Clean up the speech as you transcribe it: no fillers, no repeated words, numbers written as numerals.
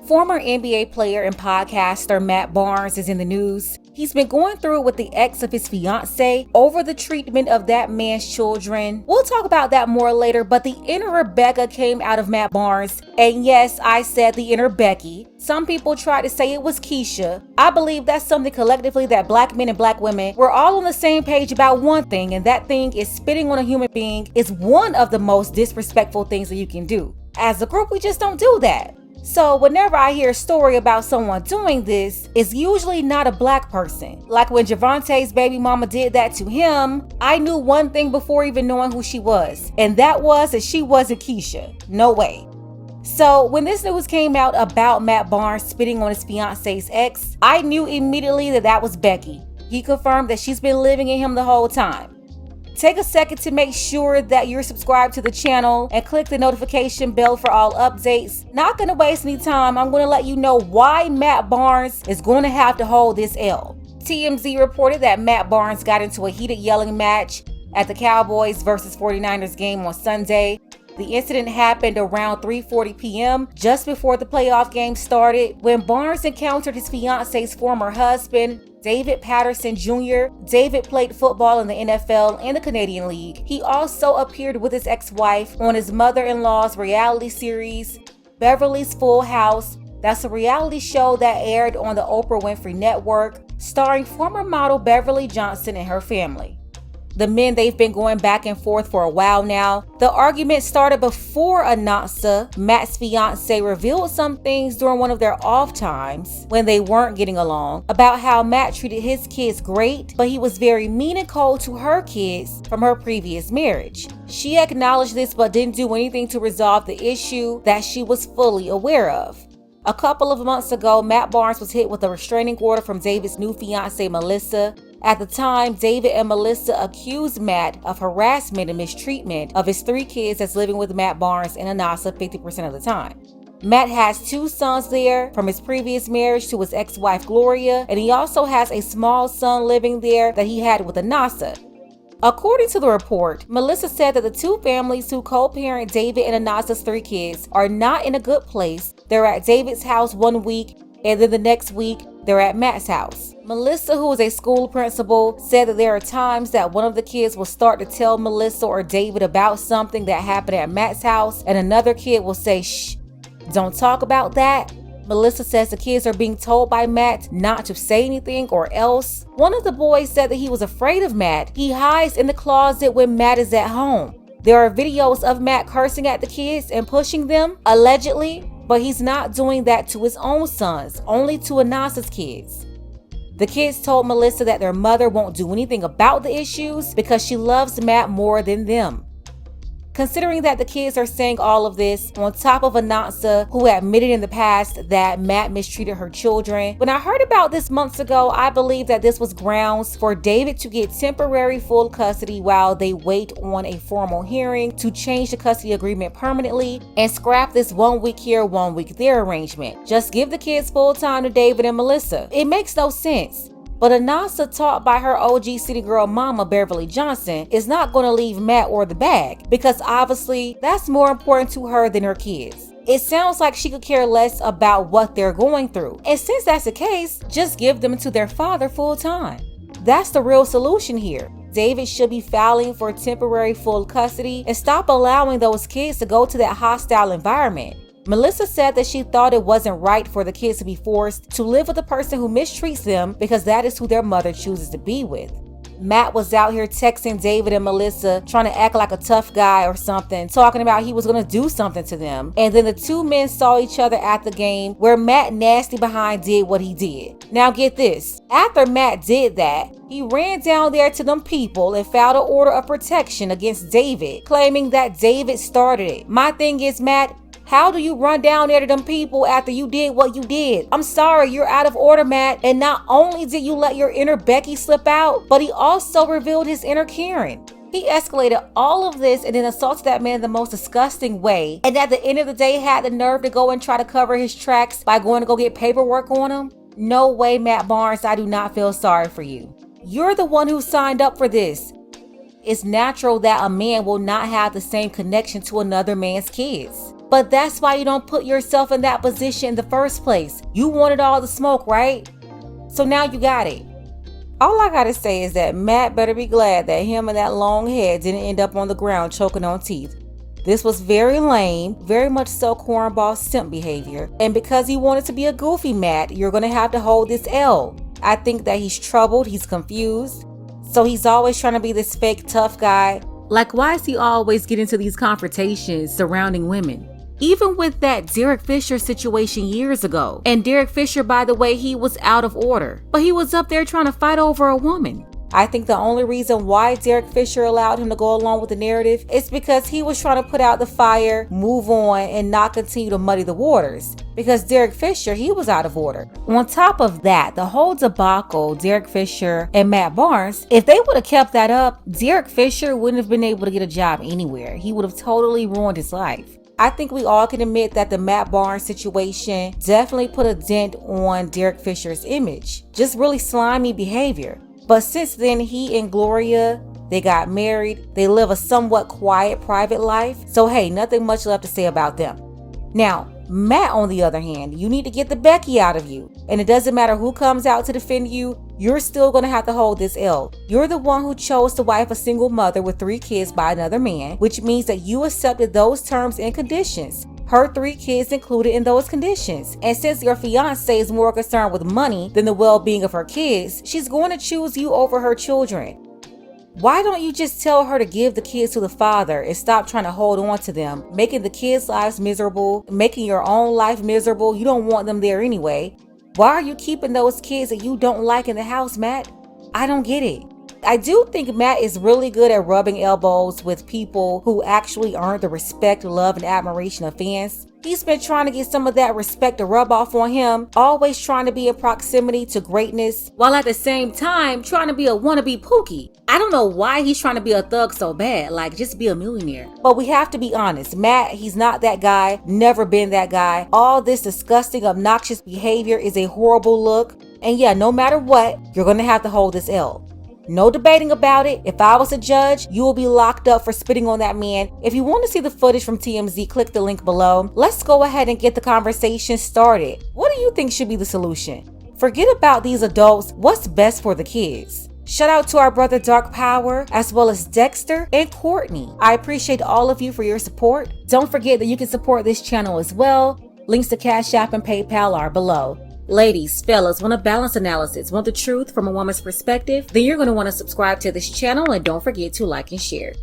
Former NBA player and podcaster Matt Barnes is in the news. He's been going through it with the ex of his fiance over the treatment of that man's children. We'll talk about that more later, but the inner Rebecca came out of Matt Barnes. And yes, I said the inner Becky. Some people try to say it was Keisha. I believe that's something collectively that black men and black women, we're all on the same page about one thing, and that thing is spitting on a human being is one of the most disrespectful things that you can do. As a group, we just don't do that. So whenever I hear a story about someone doing this, it's usually not a black person. Like when Javante's baby mama did that to him, I knew one thing before even knowing who she was, and that was that she wasn't Keisha. No way. So when this news came out about Matt Barnes spitting on his fiance's ex, I knew immediately that that was Becky. He confirmed that she's been living in him the whole time. Take a second to make sure that you're subscribed to the channel and click the notification bell for all updates. Not gonna waste any time, I'm gonna let you know why Matt Barnes is going to have to hold this L. TMZ reported that Matt Barnes got into a heated yelling match at the Cowboys vs 49ers game on Sunday. The incident happened around 3:40 p.m. just before the playoff game started when Barnes encountered his fiance's former husband, David Patterson Jr. David played football in the NFL and the Canadian League. He also appeared with his ex-wife on his mother-in-law's reality series, Beverly's Full House. That's a reality show that aired on the Oprah Winfrey Network, starring former model Beverly Johnson and her family. The men, they've been going back and forth for a while now. The argument started before Anansa, Matt's fiance, revealed some things during one of their off times when they weren't getting along about how Matt treated his kids great, but he was very mean and cold to her kids from her previous marriage. She acknowledged this but didn't do anything to resolve the issue that she was fully aware of. A couple of months ago, Matt Barnes was hit with a restraining order from David's new fiancée, Melissa. At the time, David and Melissa accused Matt of harassment and mistreatment of his 3 kids that's living with Matt Barnes and Anansa 50% of the time. Matt has 2 sons there from his previous marriage to his ex-wife Gloria, and he also has a small son living there that he had with Anansa. According to the report, Melissa said that the 2 families who co-parent David and Anansa's 3 kids are not in a good place. They're at David's house one week, and then the next week, they're at Matt's house. Melissa, who is a school principal, said that there are times that one of the kids will start to tell Melissa or David about something that happened at Matt's house, and another kid will say, "Shh, don't talk about that." Melissa says the kids are being told by Matt not to say anything or else. One of the boys said that he was afraid of Matt. He hides in the closet when Matt is at home. There are videos of Matt cursing at the kids and pushing them, allegedly, but he's not doing that to his own sons, only to Anansa's kids. The kids told Melissa that their mother won't do anything about the issues because she loves Matt more than them. Considering that the kids are saying all of this, on top of Anansa, who admitted in the past that Matt mistreated her children. When I heard about this months ago, I believed that this was grounds for David to get temporary full custody while they wait on a formal hearing to change the custody agreement permanently and scrap this 1 week here, 1 week there arrangement. Just give the kids full time to David and Melissa. It makes no sense. But Anansa, taught by her OG city girl mama Beverly Johnson, is not going to leave Matt or the bag because obviously that's more important to her than her kids. It sounds like she could care less about what they're going through. And since that's the case, just give them to their father full time. That's the real solution here. David should be filing for temporary full custody and stop allowing those kids to go to that hostile environment. Melissa said that she thought it wasn't right for the kids to be forced to live with a person who mistreats them because that is who their mother chooses to be with. Matt was out here texting David and Melissa, trying to act like a tough guy or something, talking about he was going to do something to them. And then the 2 men saw each other at the game where Matt nasty behind did what he did. Now get this, after Matt did that, he ran down there to them people and filed an order of protection against David, claiming that David started it. My thing is, Matt, how do you run down there to them people after you did what you did? I'm sorry, you're out of order, Matt. And not only did you let your inner Becky slip out, but he also revealed his inner Karen. He escalated all of this and then assaulted that man in the most disgusting way. And at the end of the day, had the nerve to go and try to cover his tracks by going to go get paperwork on him. No way, Matt Barnes, I do not feel sorry for you. You're the one who signed up for this. It's natural that a man will not have the same connection to another man's kids. But that's why you don't put yourself in that position in the first place. You wanted all the smoke, right? So now you got it. All I gotta say is that Matt better be glad that him and that long head didn't end up on the ground choking on teeth. This was very lame, very much so cornball simp behavior. And because he wanted to be a goofy Matt, you're gonna have to hold this L. I think that he's troubled, he's confused. So he's always trying to be this fake tough guy. Like, why is he always getting into these confrontations surrounding women? Even with that Derek Fisher situation years ago. And Derek Fisher, by the way, he was out of order. But he was up there trying to fight over a woman. I think the only reason why Derek Fisher allowed him to go along with the narrative is because he was trying to put out the fire, move on, and not continue to muddy the waters. Because Derek Fisher, he was out of order. On top of that, the whole debacle, Derek Fisher and Matt Barnes, if they would have kept that up, Derek Fisher wouldn't have been able to get a job anywhere. He would have totally ruined his life. I think we all can admit that the Matt Barnes situation definitely put a dent on Derek Fisher's image. Just really slimy behavior. But since then, he and Gloria, they got married. They live a somewhat quiet, private life. So hey, nothing much left to say about them. Now, Matt, on the other hand, you need to get the Becky out of you. And it doesn't matter who comes out to defend you, you're still going to have to hold this L. You're the one who chose to wife a single mother with 3 kids by another man, which means that you accepted those terms and conditions. Her 3 kids included in those conditions. And since your fiance is more concerned with money than the well-being of her kids, she's going to choose you over her children. Why don't you just tell her to give the kids to the father and stop trying to hold on to them, making the kids' lives miserable, making your own life miserable? You don't want them there anyway. Why are you keeping those kids that you don't like in the house, Matt? I don't get it. I do think Matt is really good at rubbing elbows with people who actually earn the respect, love, and admiration of fans. He's been trying to get some of that respect to rub off on him, always trying to be in proximity to greatness, while at the same time trying to be a wannabe Pookie. I don't know why he's trying to be a thug so bad, like just be a millionaire. But we have to be honest, Matt, he's not that guy, never been that guy. All this disgusting, obnoxious behavior is a horrible look. And yeah, no matter what, you're gonna have to hold this L. No debating about it. If I was a judge, you will be locked up for spitting on that man. If you want to see the footage from TMZ, click the link below. Let's go ahead and get the conversation started. What do you think should be the solution? Forget about these adults. What's best for the kids? Shout out to our brother Dark Power, as well as Dexter and Courtney. I appreciate all of you for your support. Don't forget that you can support this channel as well. Links to Cash App and PayPal are below. Ladies, fellas, want a balanced analysis, want the truth from a woman's perspective? Then you're going to want to subscribe to this channel and don't forget to like and share.